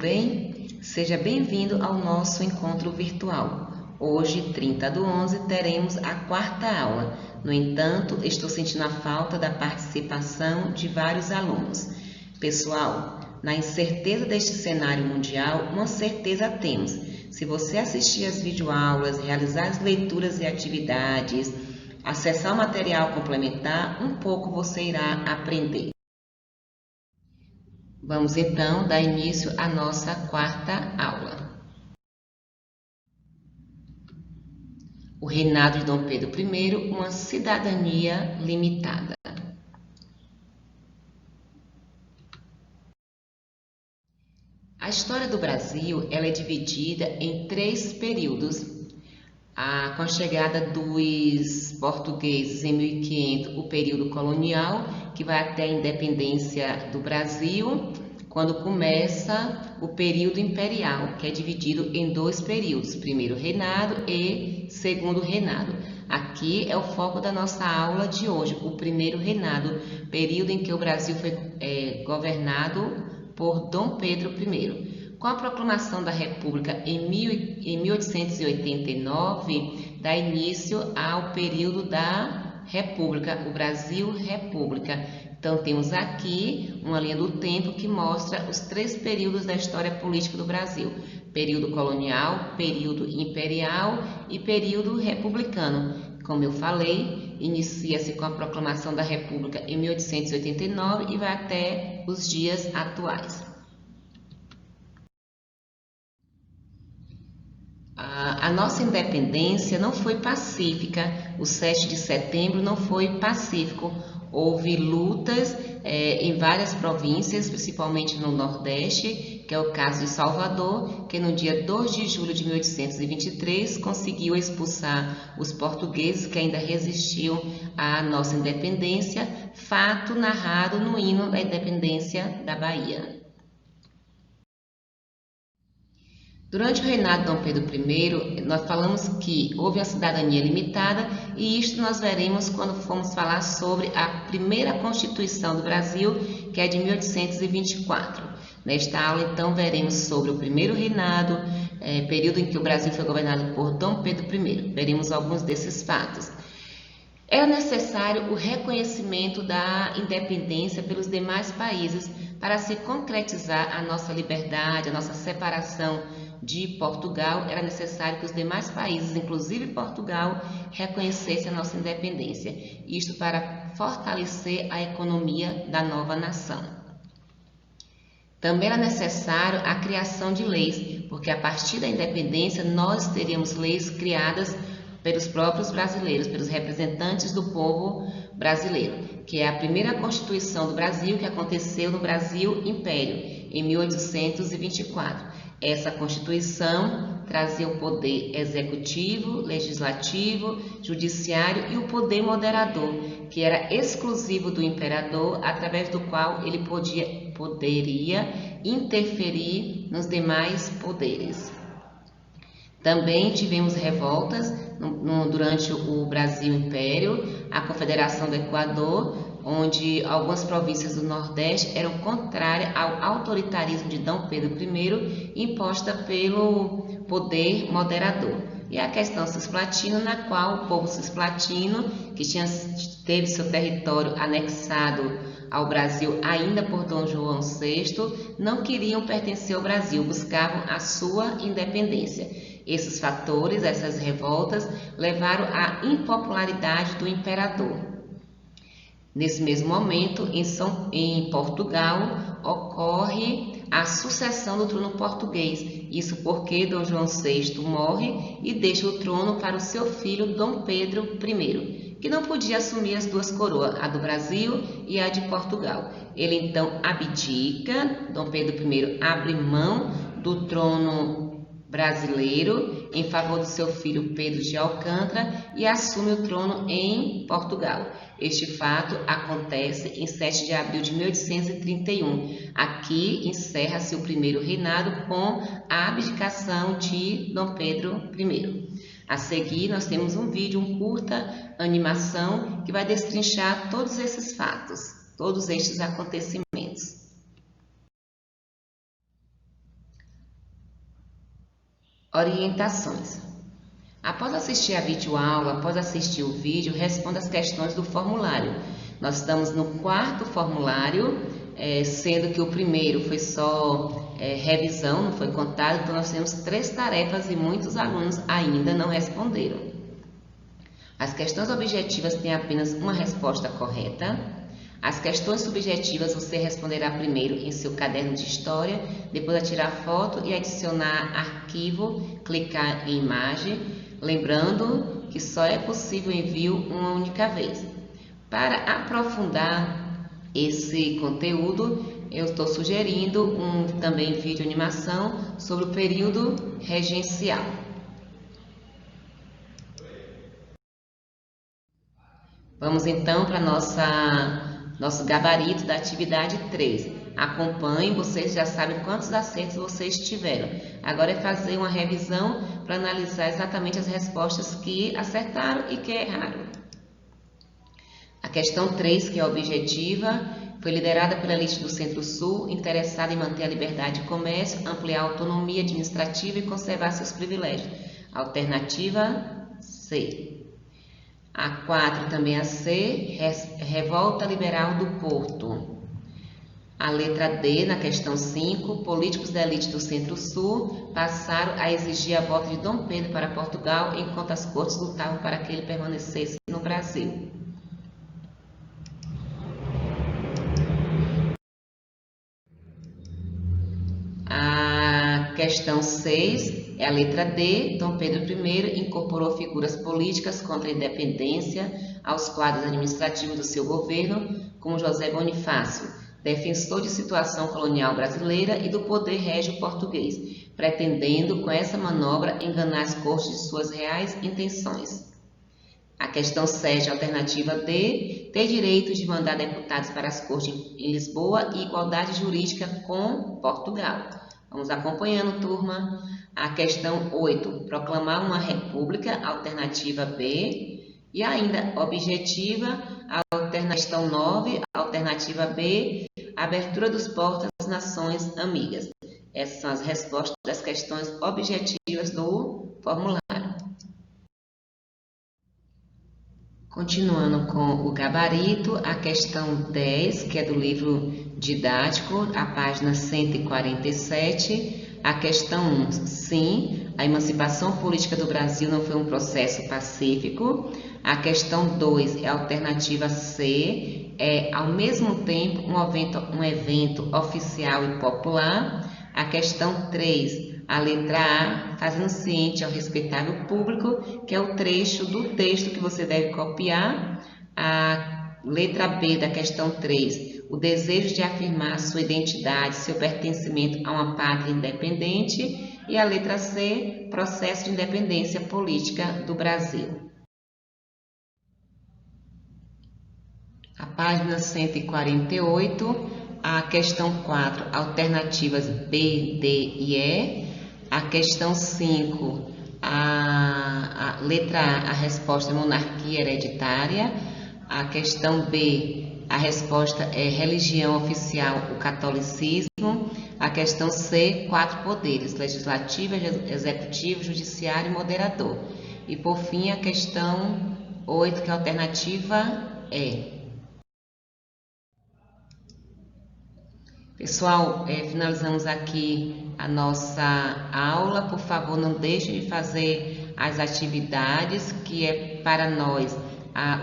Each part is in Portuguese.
bem? Seja bem-vindo ao nosso encontro virtual. Hoje, 30/11, teremos a quarta aula. No entanto, estou sentindo a falta da participação de vários alunos. Pessoal, na incerteza deste cenário mundial, uma certeza temos. Se você assistir às videoaulas, realizar as leituras e atividades, acessar o material complementar, um pouco você irá aprender. Vamos então dar início à nossa quarta aula. O reinado de Dom Pedro I, uma cidadania limitada. A história do Brasil ela é dividida em 3 períodos. Com a chegada dos portugueses em 1500, o período colonial, que vai até a independência do Brasil, quando começa o período imperial, que é dividido em 2 períodos, primeiro reinado e segundo reinado. Aqui é o foco da nossa aula de hoje, o primeiro reinado, período em que o Brasil foi governado por Dom Pedro I. Com a proclamação da República em 1889, dá início ao período da República, o Brasil República. Então, temos aqui uma linha do tempo que mostra os 3 períodos da história política do Brasil. Período colonial, período imperial e período republicano. Como eu falei, inicia-se com a proclamação da República em 1889 e vai até os dias atuais. A nossa independência não foi pacífica, o 7 de setembro não foi pacífico. Houve lutas em várias províncias, principalmente no Nordeste, que é o caso de Salvador, que no dia 2 de julho de 1823 conseguiu expulsar os portugueses que ainda resistiam à nossa independência, fato narrado no hino da independência da Bahia. Durante o reinado de Dom Pedro I, nós falamos que houve a cidadania limitada e isto nós veremos quando formos falar sobre a primeira Constituição do Brasil, que é de 1824. Nesta aula, então, veremos sobre o primeiro reinado, período em que o Brasil foi governado por Dom Pedro I. Veremos alguns desses fatos. É necessário o reconhecimento da independência pelos demais países para se concretizar a nossa liberdade, a nossa separação de Portugal. Era necessário que os demais países, inclusive Portugal, reconhecessem a nossa independência. Isto para fortalecer a economia da nova nação. Também era necessário a criação de leis, porque a partir da independência nós teríamos leis criadas pelos próprios brasileiros, pelos representantes do povo brasileiro, que é a primeira Constituição do Brasil, que aconteceu no Brasil Império, em 1824. Essa Constituição trazia o poder executivo, legislativo, judiciário e o poder moderador, que era exclusivo do imperador, através do qual ele poderia interferir nos demais poderes. Também tivemos revoltas durante o Brasil Império, a Confederação do Equador, onde algumas províncias do Nordeste eram contrárias ao autoritarismo de Dom Pedro I, imposta pelo poder moderador. E a questão cisplatina, na qual o povo cisplatino, que teve seu território anexado ao Brasil ainda por Dom João VI, não queriam pertencer ao Brasil, buscavam a sua independência. Esses fatores, essas revoltas, levaram à impopularidade do imperador. Nesse mesmo momento, em Portugal, ocorre a sucessão do trono português. Isso porque Dom João VI morre e deixa o trono para o seu filho Dom Pedro I, que não podia assumir as 2 coroas, a do Brasil e a de Portugal. Ele então abdica, Dom Pedro I abre mão do trono brasileiro em favor do seu filho Pedro de Alcântara e assume o trono em Portugal. Este fato acontece em 7 de abril de 1831. Aqui encerra-se o primeiro reinado com a abdicação de Dom Pedro I. A seguir, nós temos um vídeo, um curta animação que vai destrinchar todos esses fatos, todos estes acontecimentos. Orientações. Após assistir a videoaula, após assistir o vídeo, responda as questões do formulário. Nós estamos no 4º formulário, sendo que o primeiro foi só revisão, não foi contado, então nós temos 3 tarefas e muitos alunos ainda não responderam. As questões objetivas têm apenas uma resposta correta. As questões subjetivas você responderá primeiro em seu caderno de história, depois a tirar foto e adicionar arquivo, clicar em imagem, lembrando que só é possível o envio uma única vez. Para aprofundar esse conteúdo, eu estou sugerindo também vídeo animação sobre o período regencial. Vamos então para nosso gabarito da atividade 3. Acompanhe, vocês já sabem quantos acertos vocês tiveram. Agora é fazer uma revisão para analisar exatamente as respostas que acertaram e que erraram. A questão 3, que é objetiva, foi liderada pela elite do Centro-Sul, interessada em manter a liberdade de comércio, ampliar a autonomia administrativa e conservar seus privilégios. Alternativa C. A 4 também a C, revolta liberal do Porto. A letra D, na questão 5, políticos da elite do Centro-Sul passaram a exigir a volta de Dom Pedro para Portugal, enquanto as cortes lutavam para que ele permanecesse no Brasil. A questão 6 é a letra D. Dom Pedro I incorporou figuras políticas contra a independência aos quadros administrativos do seu governo, como José Bonifácio, defensor de situação colonial brasileira e do poder régio português, pretendendo com essa manobra enganar as cortes de suas reais intenções. A questão 7, alternativa D, ter direito de mandar deputados para as cortes em Lisboa e igualdade jurídica com Portugal. Vamos acompanhando, turma. A questão 8, proclamar uma república, alternativa B. E ainda, objetiva, questão 9, alternativa B, abertura dos portos às nações amigas. Essas são as respostas das questões objetivas do formulário. Continuando com o gabarito, a questão 10, que é do livro didático, a página 147. A questão 1, sim, a emancipação política do Brasil não foi um processo pacífico. A questão 2 é a alternativa C, é ao mesmo tempo um evento oficial e popular. A questão 3, a letra A, fazendo ciente ao respeitável público, que é o trecho do texto que você deve copiar. A letra B da questão 3, o desejo de afirmar sua identidade, seu pertencimento a uma pátria independente. E a letra C, processo de independência política do Brasil. A página 148, a questão 4, alternativas B, D e E. A questão 5, a letra A, a resposta é monarquia hereditária. A questão B, a resposta é religião oficial, o catolicismo. A questão C, 4 poderes, legislativo, executivo, judiciário e moderador. E por fim, a questão 8, que é a alternativa E. Pessoal, finalizamos aqui a nossa aula. Por favor, não deixe de fazer as atividades, que é para nós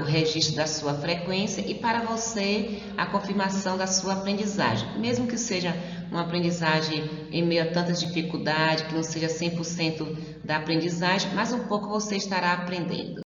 o registro da sua frequência e para você a confirmação da sua aprendizagem. Mesmo que seja uma aprendizagem em meio a tantas dificuldades, que não seja 100% da aprendizagem, mas um pouco você estará aprendendo.